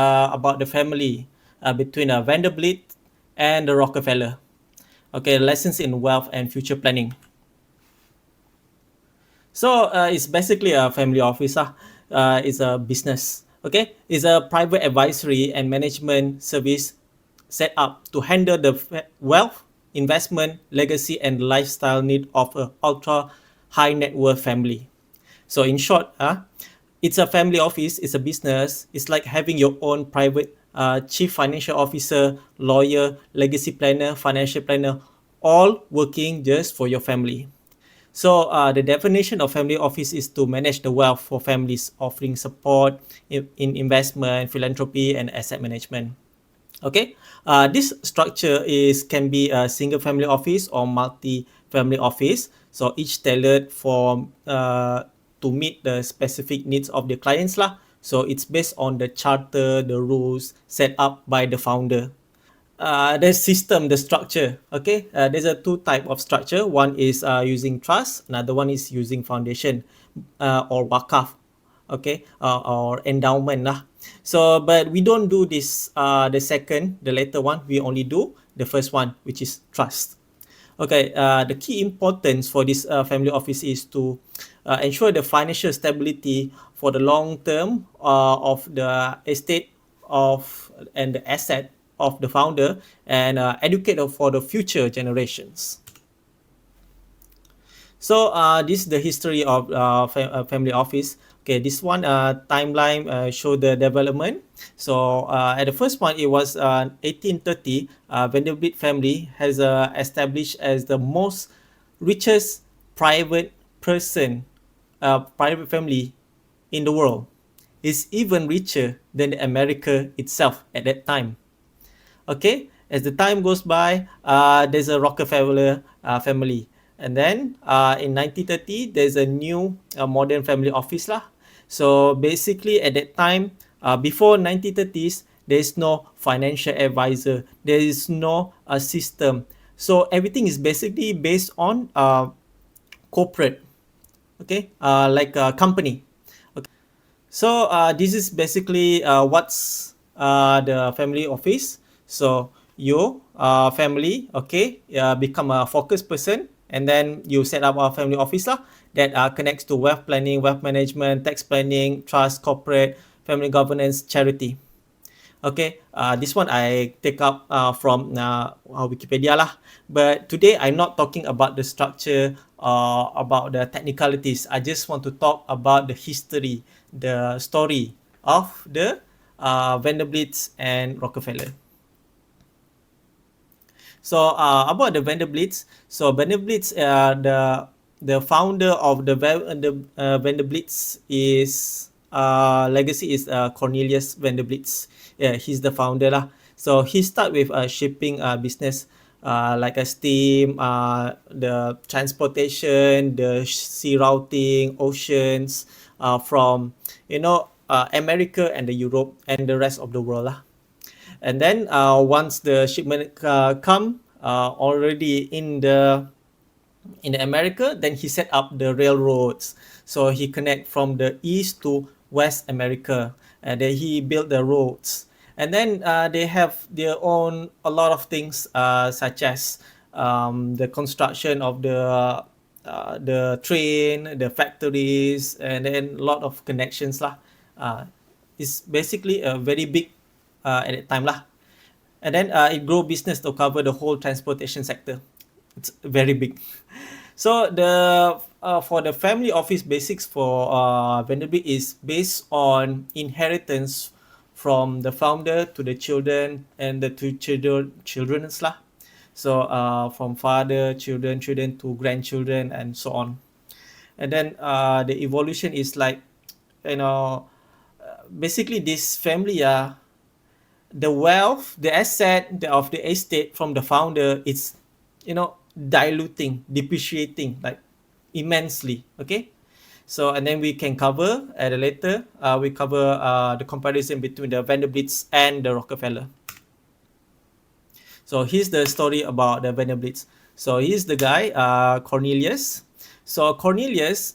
about the family between Vanderblit and the Rockefeller. Okay, lessons in wealth and future planning. So it's basically a family office. It's a business. Okay, it's a private advisory and management service set up to handle the wealth, investment, legacy, and lifestyle need of a ultra high net worth family. So in short, it's a family office, it's a business. It's like having your own private chief financial officer, lawyer, legacy planner, financial planner, all working just for your family. So the definition of family office is to manage the wealth for families, offering support in investment, philanthropy, and asset management. Okay, this structure is can be a single family office or multi-family office. So each tailored for to meet the specific needs of the clients lah. So it's based on the charter, the rules set up by the founder. The system, the structure. Okay, there's a two type of structure. One is using trust, another one is using foundation or wakaf. Okay, or endowment lah. So but we don't do this the later one. We only do the first one, which is trust. Okay, the key importance for this family office is to ensure the financial stability for the long term of the estate of and the asset of the founder, and educate for the future generations. So this is the history of family office. Okay, this one timeline show the development. So at the first one, it was 1830. Vanderblit family has established as the most richest private person, private family in the world. It's even richer than America itself at that time. Okay, as the time goes by, there's a Rockefeller family, and then in 1930 there's a new modern family office lah. So basically at that time, before 1930s, there's no financial advisor, there is no system. So everything is basically based on corporate, okay, like a company. Okay. So this is basically what's the family office. So you family, okay, become a focused person, and then you set up a family office lah that connects to wealth planning, wealth management, tax planning, trust, corporate, family governance, charity. Okay, this one I take up from Wikipedia lah. But today I'm not talking about the structure or about the technicalities. I just want to talk about the history, the story of the Vanderblits and Rockefeller. So about the Vanderblits, so Vanderblits, the founder of the Vanderblits is legacy is Cornelius Vanderblits. Yeah, he's the founder lah. So he start with a shipping business, like a steam, the transportation, the sea routing, oceans, from America and the Europe and the rest of the world lah. And then once the shipment come already in the America, then he set up the railroads. So he connect from the east to West America, and then he built the roads. And then they have their own a lot of things, such as the construction of the train, the factories, and then a lot of connections lah. It's basically a very big at that time lah. And then it grow business to cover the whole transportation sector. It's very big. So the for the family office basics for Vanderbilt is based on inheritance from the founder to the children and the two children's lah. So from father, children to grandchildren, and so on. And then the evolution is like, basically this family the wealth, the asset of the estate from the founder, it's diluting, depreciating like immensely. Okay, so and then we can cover at a later we cover the comparison between the Vanderblits and the Rockefeller. So here's the story about the Vanderblits. So here's the guy, Cornelius. So Cornelius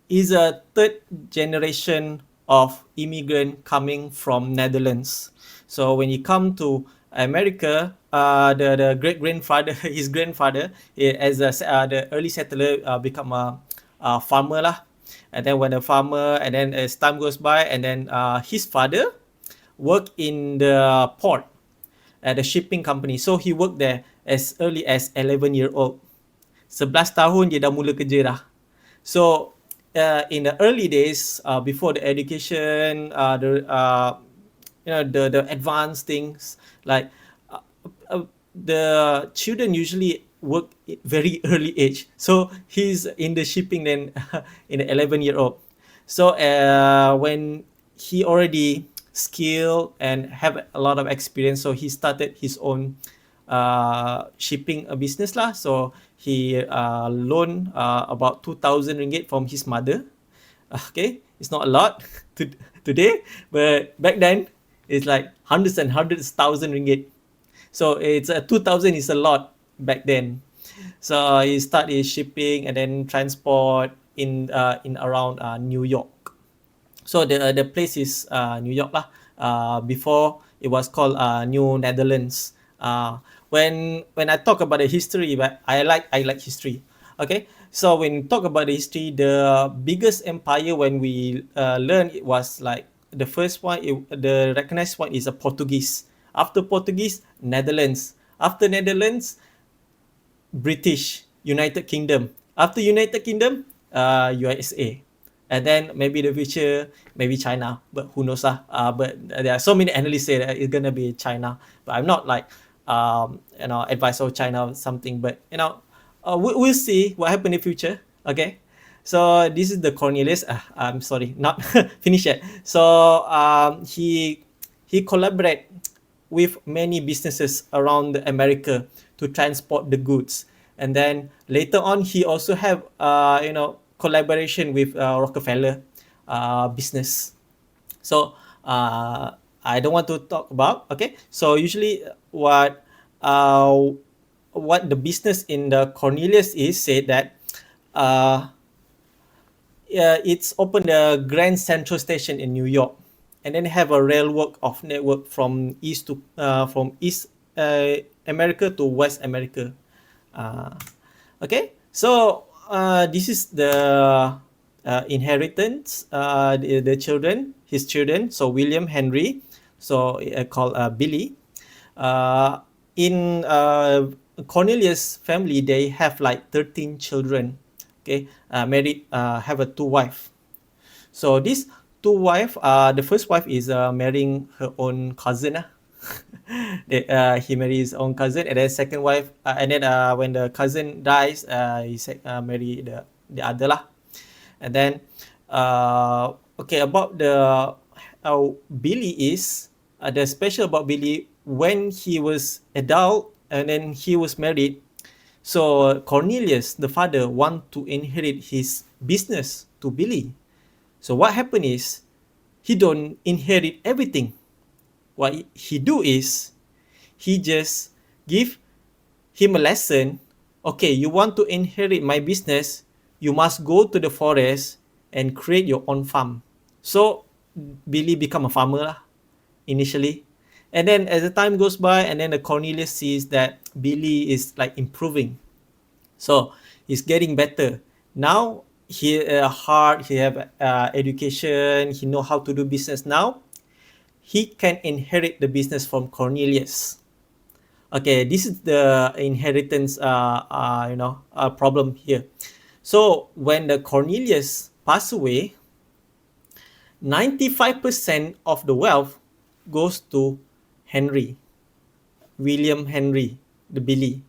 is a third generation of immigrant coming from Netherlands. So when he come to America, the great grandfather, his grandfather, as the early settler, become a farmer lah. And then when the farmer, and then as time goes by, and then his father worked in the port at the shipping company. So he worked there as early as 11-year old. 11 tahun dia dah mula kerja dah. So in the early days, before the education, the advanced things, like the children usually work at very early age. So he's in the shipping then in the 11-year-old. So when he already skilled and have a lot of experience, so he started his own shipping a business lah. So he loaned about 2,000 ringgit from his mother. Okay, it's not a lot today, but back then it's like hundreds and hundreds thousand ringgit. So it's 2,000 is a lot back then. So he started shipping and then transport in around New York. So the place is New York lah. Before it was called New Netherlands. When I talk about the history, but I like history. Okay, so when talk about the history, the biggest empire when we learn it was like the first one. The recognized one is a Portuguese. After Portuguese, Netherlands. After Netherlands, British, United Kingdom. After United Kingdom, USA. And then maybe the future, maybe China, but who knows lah. But there are so many analysts say that it's gonna be China, but I'm not like advice of China or something. But we'll see what happen in the future. Okay, so this is the Cornelius. I'm sorry, not finished yet. So he collaborate with many businesses around America to transport the goods, and then later on he also have collaboration with Rockefeller business. So I don't want to talk about. Okay, so usually what the business in the Cornelius is said that it's open the Grand Central Station in New York, and then have a railroad of network from east America to West America. Okay, so this is the inheritance, the children, his children. So William Henry, so called Billy. In Cornelius family, they have like 13 children. Okay, married, have a 2 wife. So these 2 wife, the first wife is marrying her own cousin. He married his own cousin, and then second wife, and then when the cousin dies, he marry the other lah. And then okay, about the Billy is the special about Billy, when he was adult and then he was married. So Cornelius, the father, want to inherit his business to Billy. So what happened is he don't inherit everything. What he do is he just give him a lesson. Okay, you want to inherit my business, you must go to the forest and create your own farm. So Billy become a farmer lah, initially. And then as the time goes by, and then the Cornelius sees that Billy is like improving. So he's getting better. Now he hard, he have education, he know how to do business now. He can inherit the business from Cornelius. Okay, this is the inheritance problem here. So when the Cornelius passed away, 95% of the wealth goes to Henry, William Henry, the Billy.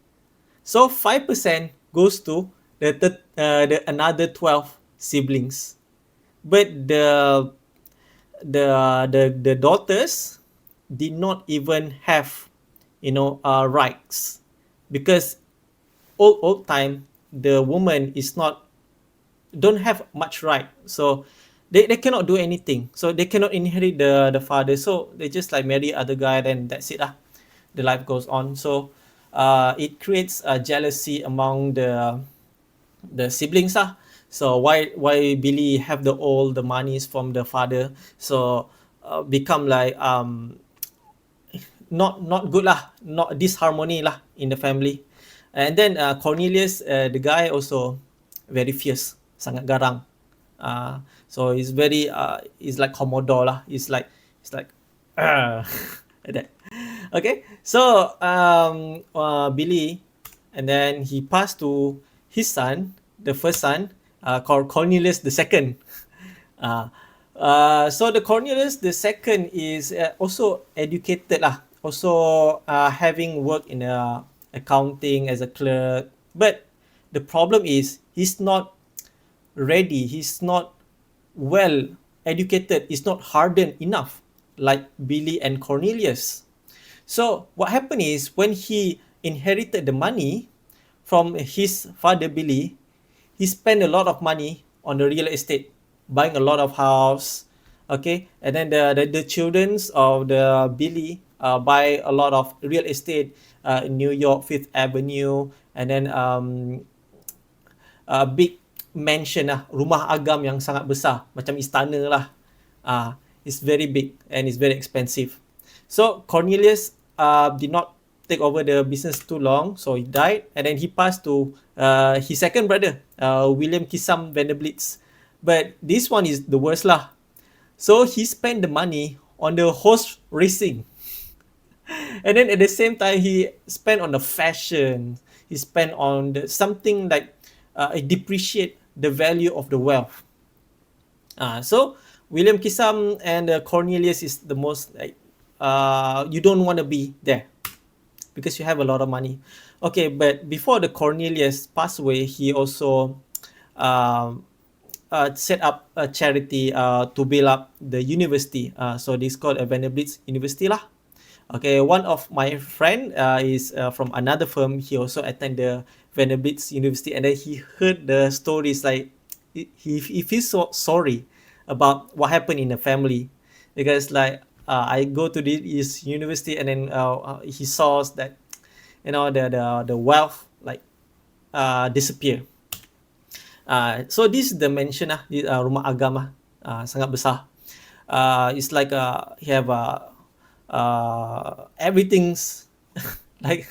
So 5% goes to the another 12 siblings. But the daughters did not even have rights, because old time the woman don't have much right, so they cannot do anything, so they cannot inherit the father, so they just like marry other guy, then that's it lah. The life goes on. So it creates a jealousy among the siblings lah. So why Billy have the all the monies from the father, so become like not good lah, not disharmony lah in the family. And then Cornelius, the guy also very fierce, sangat garang. So he's very he's like Commodore lah. He's like like that. Okay, so Billy, and then he passed to his son, the first son, called Cornelius the second. Uh, so the Cornelius the second is also educated lah, also having work in accounting as a clerk. But the problem is he's not ready. He's not well educated. He's not hardened enough like Billy and Cornelius. So what happened is when he inherited the money from his father Billy, he spent a lot of money on the real estate, buying a lot of house. Okay, and then the childrens of the Billy buy a lot of real estate in New York, Fifth Avenue, and then big mansion lah, rumah agam yang sangat besar, macam istana lah. It's very big and it's very expensive. So Cornelius did not take over the business too long, so he died, and then he passed to his second brother, William Kisam Vanderblit. But this one is the worst lah. So he spent the money on the horse racing. And then at the same time, he spent on the fashion. He spent on something like depreciate the value of the wealth. So William Kisam and Cornelius is the most like you don't want to be there because you have a lot of money. Okay, but before the Cornelius passed away, he also set up a charity to build up the university. So this is called a Vanderblit University lah. Okay, one of my friend is from another firm. He also attended the Vanderbilt University, and then he heard the stories like he feels so sorry about what happened in the family, because like I go to this university, and then he saw that the wealth like disappear. So this is the mansion rumah agam sangat besar. It's like he have everything's like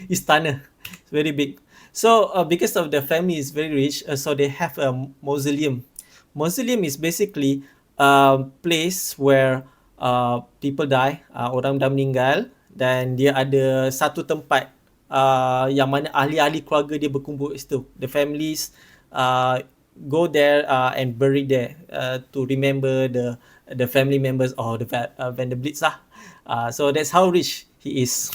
istana. It's very big. So because of the family is very rich, so they have a mausoleum. Mausoleum is basically a place where people die, orang dah meninggal, dan dia ada satu tempat yang mana ahli-ahli keluarga dia berkumpul kat situ. The families go there and bury there to remember the family members or the Vanderblits lah. So that's how rich he is.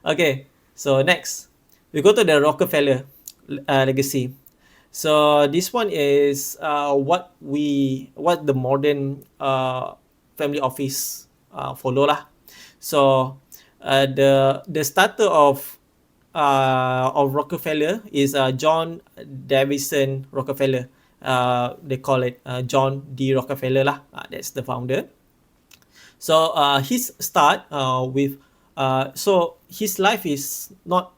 Okay, so next we go to the Rockefeller legacy. So this one is what the modern family office follow lah. So the starter of Rockefeller is John Davison Rockefeller. They call it John D. Rockefeller lah. That's the founder. So his start with so his life is not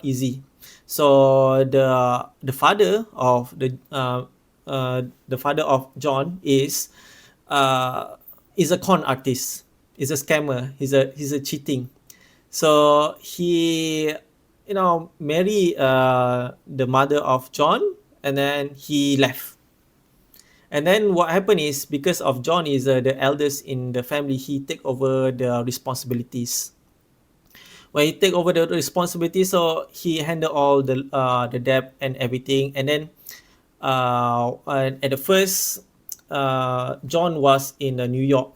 easy. So the father of John is a con artist. Is a scammer. He's a cheating. So he marry the mother of John, and then he left. And then what happened is, because of John is the eldest in the family, he take over the responsibilities. When he take over the responsibilities, so he handle all the debt and everything. And then at the first, John was in New York.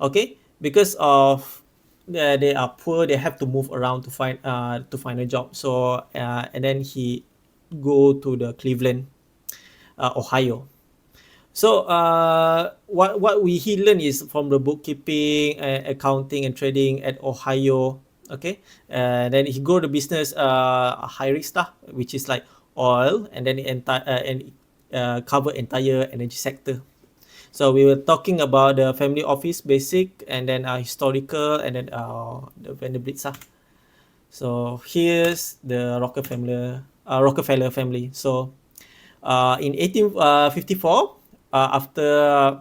Okay, because of they are poor, they have to move around to find a job. So and then he go to the Cleveland, Ohio. So what he learn is from the bookkeeping, accounting and trading at Ohio. Okay, and then he grow the business high risk stuff, which is like oil, and then cover entire energy sector. So we were talking about the family office basic, and then historical, and then the Vanderblits. So here's the Rockefeller family. So In 1854, after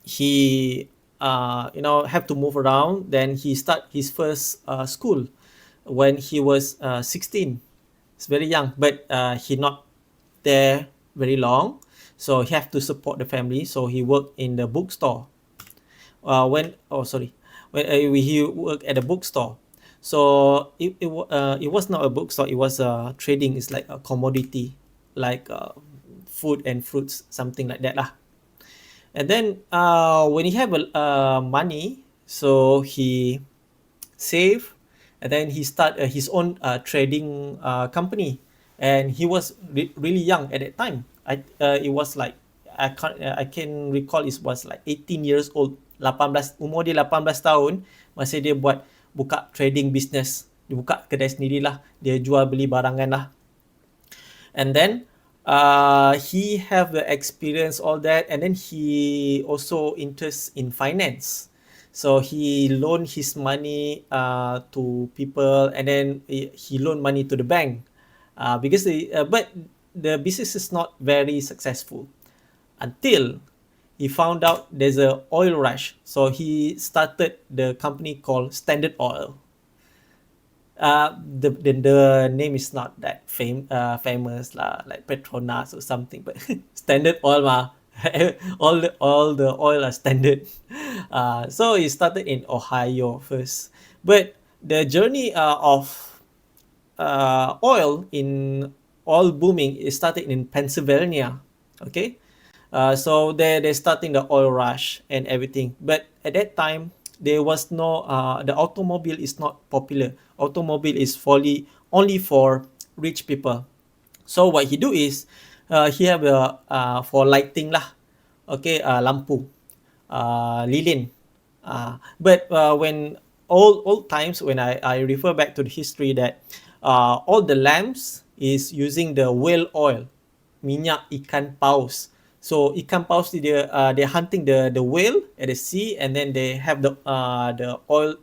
he have to move around, then he start his first school when he was 16. It's very young, but he not there very long, so he have to support the family, so he worked in the bookstore. When oh sorry when he worked at a bookstore. So it was not a bookstore, it was trading. It's like a commodity, like food and fruits, something like that lah. And then when he have money, so he save, and then he start his own trading company. And he was really young at that time. It was like I can recall it was like 18 years old. 18 umur dia 18 tahun, masa dia buka trading business. Dia buka kedai sendirilah, dia jual beli barangan lah. And then he have the experience all that, and then he also interest in finance, so he loan his money to people, and then he loan money to the bank, because but the business is not very successful until he found out there's a oil rush, so he started the company called Standard Oil. The name is not that famous lah, like Petronas or something, but Standard Oil mah. all the oil are standard. So he started in Ohio first, but the journey of oil booming is started in Pennsylvania. Okay, so they're starting the oil rush and everything, but at that time there was no the automobile is not popular. Automobile is only for rich people. So what he do is he have a for lighting lah. Okay, lampu, lilin. But when old times, when I refer back to the history, that all the lamps is using the whale oil, minyak ikan paus. So ikan paus they're hunting the whale at the sea, and then they have the oil,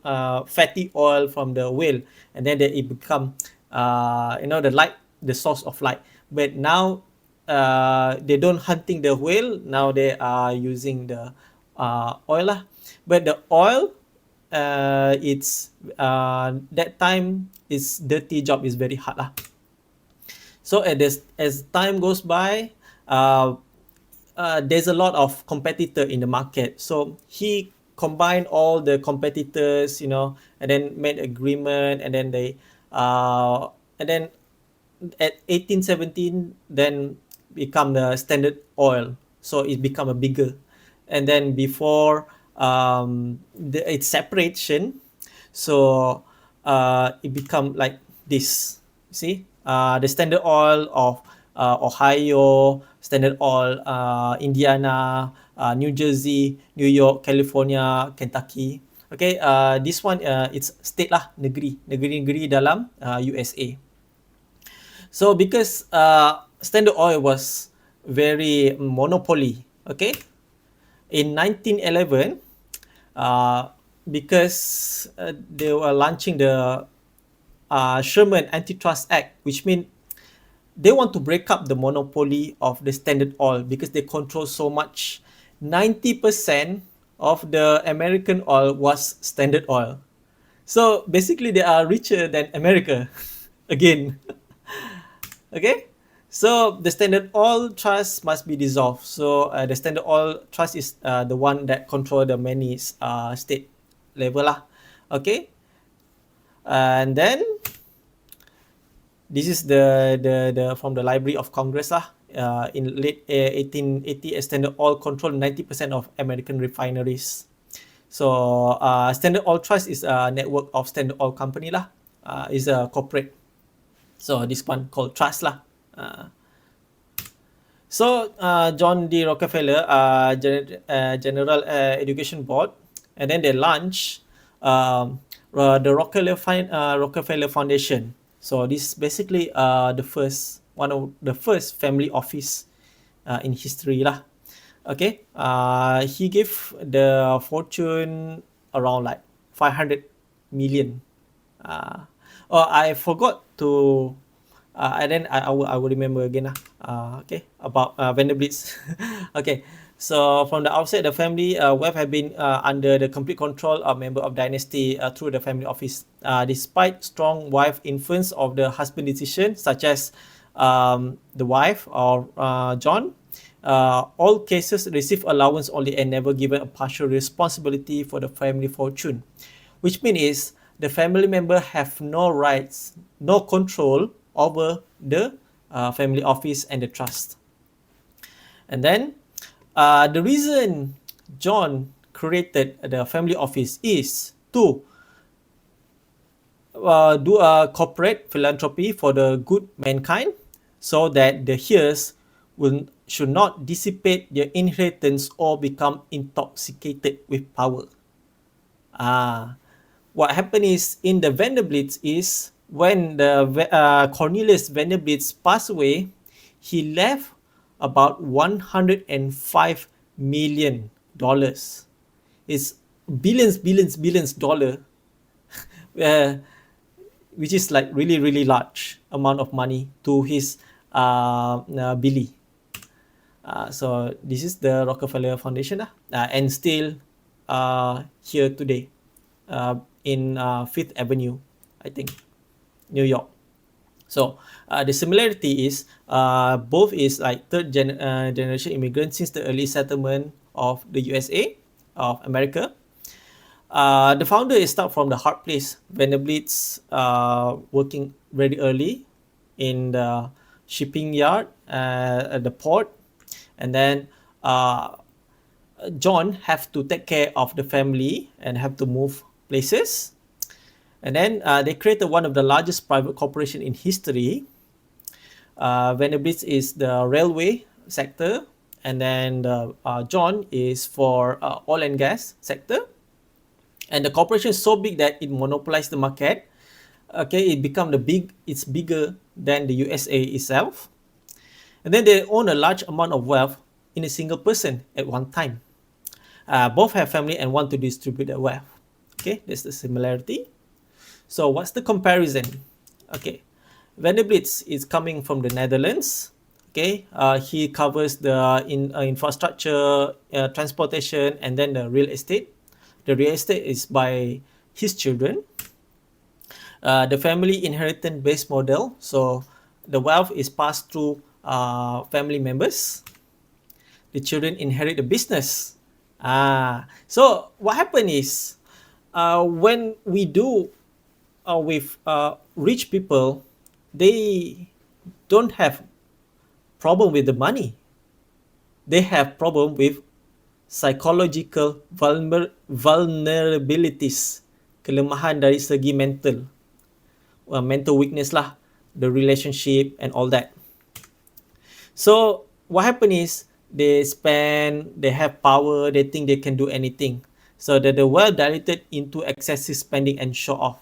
fatty oil from the whale, and then it become the light, the source of light. But now they don't hunting the whale, now they are using the oil lah. But the oil, it's that time is dirty job, is very hard lah. So as time goes by, there's a lot of competitor in the market. So he combined all the competitors, and then made agreement, and then and then at 1817, then become the Standard Oil. So it become a bigger, and then before its separation, so it become like this. See, the Standard Oil of Ohio, Standard Oil Indiana, New Jersey, New York, California, Kentucky. Okay, this one it's state lah, negeri dalam USA. So because Standard Oil was very monopoly, okay, in 1911, because they were launching the Sherman Antitrust Act, which means they want to break up the monopoly of the Standard Oil because they control so much. 90% of the American oil was Standard Oil. So basically they are richer than America again. Okay, so the Standard Oil Trust must be dissolved. So the Standard Oil Trust is the one that control the many state level lah. Okay, and then this is the from the Library of Congress lah. In late 1880, Standard Oil controlled 90% of American refineries. So Standard Oil Trust is a network of Standard Oil Company lah. Is a corporate. So this one called trust lah. So John D. Rockefeller, General Education Board, and then they launch the Rockefeller Foundation. So this is basically one of the first family office in history lah. Okay, he gave the fortune around like 500 million. I forgot to and then I will remember again lah. Okay, about Vanderblit's. Okay, so from the outset, the family wealth have been under the complete control of member of dynasty through the family office. Despite strong wife influence of the husband decision, such as the wife or John, all cases receive allowance only and never given a partial responsibility for the family fortune, which means is the family member have no rights, no control over the family office and the trust. And then the reason John created the family office is to do a corporate philanthropy for the good mankind, so that the heirs should not dissipate their inheritance or become intoxicated with power. What happened is in the Vanderblits is when the Cornelius Vanderblit passed away, he left about $105 million. It's billions dollar, uh, which is like really large amount of money to his Billy. So this is the Rockefeller Foundation, and still here today in Fifth Avenue, I think, New York. So the similarity is both is like generation immigrants since the early settlement of the USA of America. The founder is start from the hard place. Vanderblit's working very early in the shipping yard at the port, and then John have to take care of the family and have to move places. And then they created one of the largest private corporation in history. Vanderbilt is the railway sector, and then John is for oil and gas sector. And the corporation is so big that it monopolized the market. Okay, it's bigger than the USA itself. And then they own a large amount of wealth in a single person at one time. Both have family and want to distribute their wealth. Okay, that's the similarity. So what's the comparison? Okay, Vanderblit is coming from the Netherlands. Okay, he covers the infrastructure, transportation, and then the real estate. The real estate is by his children. The family inheritance based model. So the wealth is passed through family members. The children inherit the business. So what happened is when we do with rich people, they don't have problem with the money. They have problem with psychological vulnerabilities, kelemahan dari segi mental, mental weakness lah, the relationship and all that. So what happened is they have power, they think they can do anything. So that the wealth diluted into excessive spending and show off.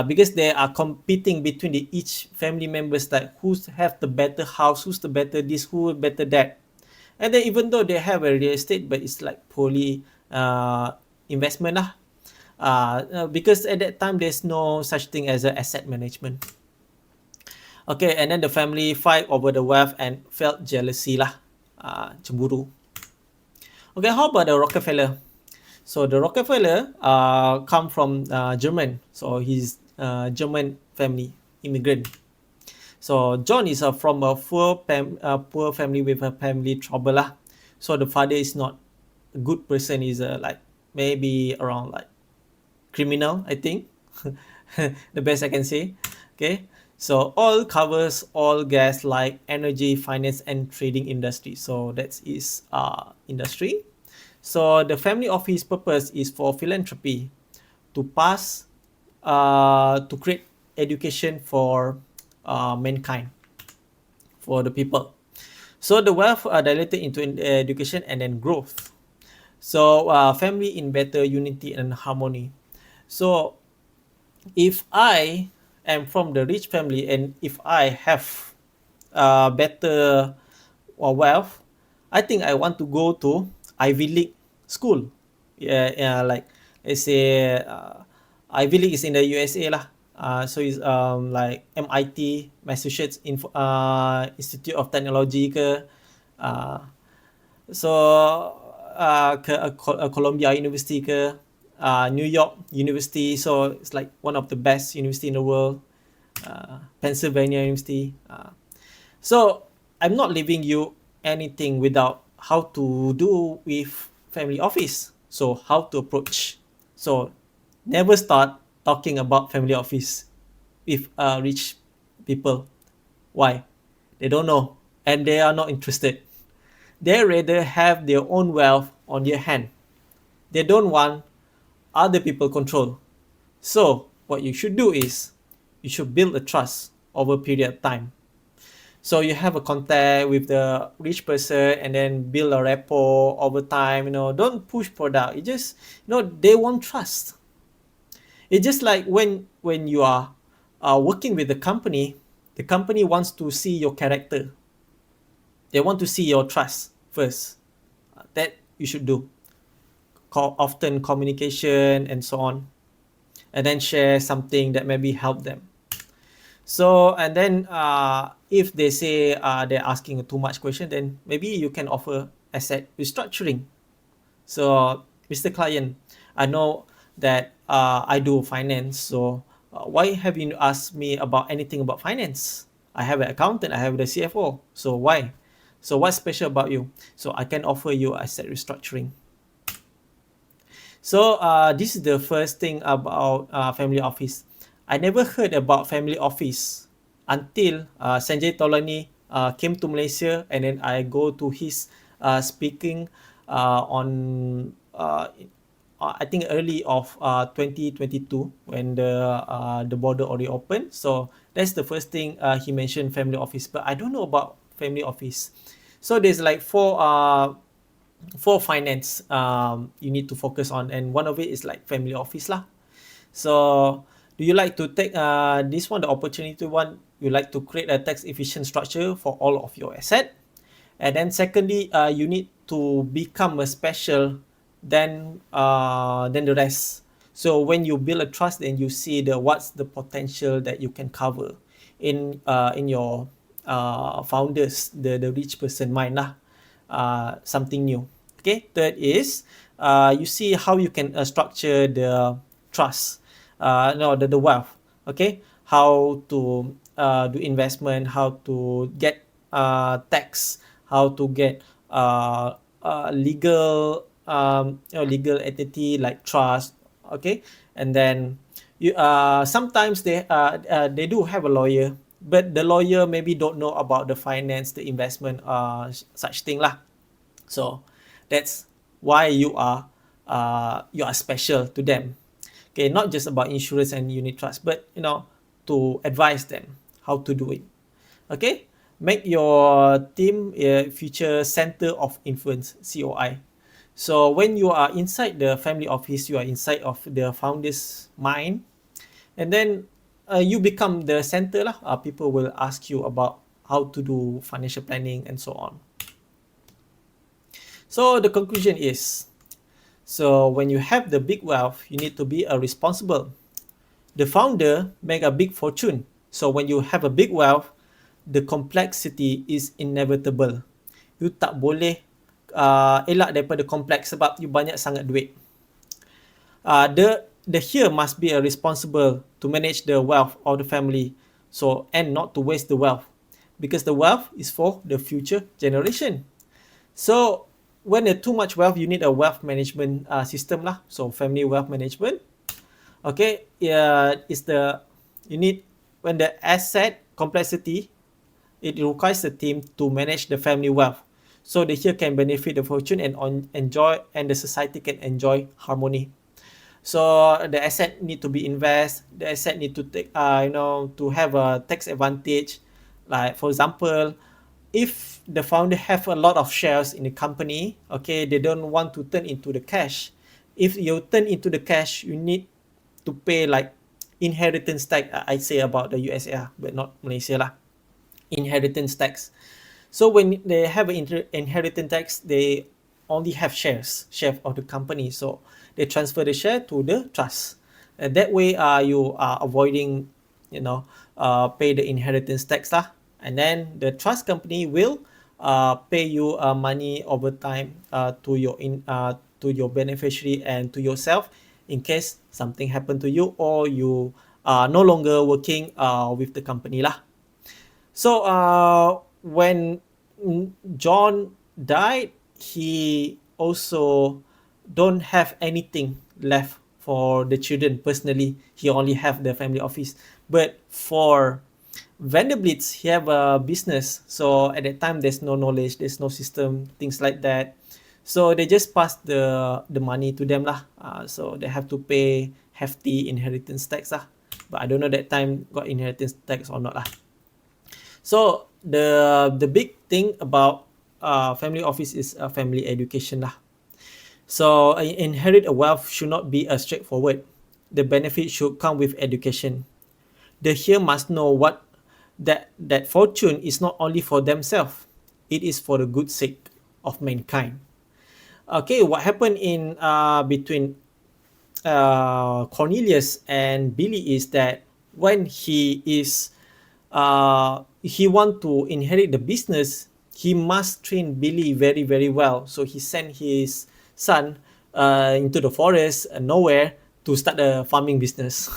Because they are competing between each family members, that who's have the better house, who's the better this, who better that. And then even though they have a real estate, but it's like poorly investment lah. Because at that time there's no such thing as a asset management. Okay, and then the family fight over the wealth and felt jealousy lah, cemburu. Okay, how about the Rockefeller? So the Rockefeller come from German, so he's German family immigrant. So John is from a poor family with a family trouble lah. So the father is not a good person. He's like maybe around like criminal, I think. The best I can say. Okay. So all covers all gas like energy, finance, and trading industry. So that's his industry. So the family office purpose is for philanthropy, to pass, to create education for mankind, for the people. So the wealth are dilated into education and then growth. So family in better unity and harmony. So if I am from the rich family and if I have better wealth, I think I want to go to Ivy League school. Yeah, like let's say Ivy League is in the USA lah. So it's like MIT, Massachusetts Institute of Technology ke, uh, so Columbia University ke, New York University. So it's like one of the best university in the world. Pennsylvania University. So I'm not leaving you anything without how to do with family office. So how to approach. So never start talking about family office with rich people. Why? They don't know and they are not interested. They rather have their own wealth on their hand. They don't want other people control. So what you should do is you should build a trust over a period of time. So you have a contact with the rich person and then build a rapport over time. Don't push product. It just they want trust. It's just like when you are working with the company wants to see your character. They want to see your trust first. That you should do. Often communication and so on, and then share something that maybe help them. So and then if they say they're asking too much question, then maybe you can offer asset restructuring. So Mr. Client, I know that I do finance. So why have you asked me about anything about finance? I have an accountant. I have the CFO. So why? So what's special about you? So I can offer you asset restructuring. So this is the first thing about family office. I never heard about family office until Sanjay Tolani came to Malaysia, and then I go to his speaking on I think early of 2022 when the border already opened. So that's the first thing he mentioned, family office. But I don't know about family office. So there's like four finance you need to focus on, and one of it is like family office lah. So do you like to take this one, the opportunity one? You like to create a tax efficient structure for all of your asset, and then secondly you need to become a special than the rest. So when you build a trust, then you see what's the potential that you can cover in your founders, the rich person mind lah. Something new. Okay, third is you see how you can structure the trust, no, the wealth. Okay, how to do investment, how to get tax, how to get legal entity like trust. Okay, and then you sometimes they do have a lawyer, but the lawyer maybe don't know about the finance, the investment, such thing lah. So that's why you are special to them. Okay, not just about insurance and unit trust, but to advise them how to do it. Okay, make your team a future center of influence, COI. So when you are inside the family office, you are inside of the founder's mind, and then you become the center lah. People will ask you about how to do financial planning and so on. So the conclusion is, so when you have the big wealth, you need to be a responsible. The founder make a big fortune. So when you have a big wealth, the complexity is inevitable. You tak boleh elak daripada kompleks sebab you banyak sangat duit. The here must be a responsible to manage the wealth of the family. So and not to waste the wealth, because the wealth is for the future generation. So when there's too much wealth, you need a wealth management system lah. So family wealth management. Okay, you need, when the asset complexity, it requires the team to manage the family wealth. So the here can benefit the fortune and enjoy, and the society can enjoy harmony. So the asset need to be invest. The asset need to take, to have a tax advantage. Like for example, if the founder have a lot of shares in the company, okay, they don't want to turn into the cash. If you turn into the cash, you need to pay like inheritance tax. I say about the USA, but not Malaysia lah. Inheritance tax. So when they have an inheritance tax, they only have share of the company. So they transfer the share to the trust. That way, you are avoiding, you know, pay the inheritance tax lah. And then the trust company will pay you money over time to your beneficiary and to yourself in case something happened to you or you are no longer working with the company lah. So when John died, he also don't have anything left for the children personally. He only have the family office. But for Vanderblitz, he have a business. So at that time, there's no knowledge, there's no system, things like that. So they just pass the money to them lah. So they have to pay hefty inheritance tax lah. But I don't know that time got inheritance tax or not lah. So the big thing about family office is family education lah. So inherit a wealth should not be a straightforward. The benefit should come with education. The heir must know what that fortune is not only for themselves, it is for the good sake of mankind. Okay, what happened in between Cornelius and Billy is that when he want to inherit the business, he must train Billy very very well. So he sent his son into the forest nowhere to start a farming business.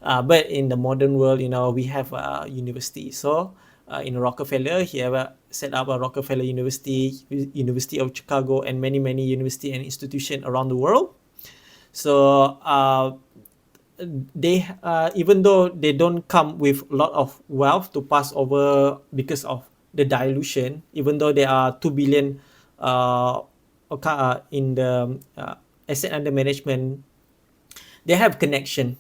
But in the modern world, you know, we have a university. So in Rockefeller, he ever set up a Rockefeller University, University of Chicago, and many many university and institution around the world. So they even though they don't come with a lot of wealth to pass over because of the dilution, even though there are 2 billion in the asset under management, they have connection.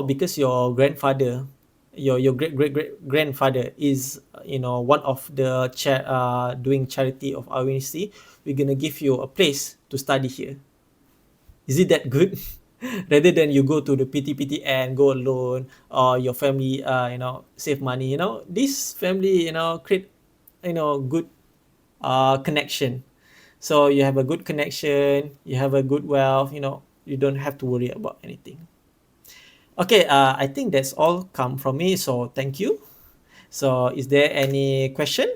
Because your grandfather, your great great great grandfather is, you know, one of the doing charity of our university, we're gonna give you a place to study here. Is it that good? Rather than you go to the PTPT and go alone, or your family, save money. You know, this family, create, good connection. So you have a good connection, you have a good wealth. You don't have to worry about anything. Okay, I think that's all come from me. So thank you. So is there any question?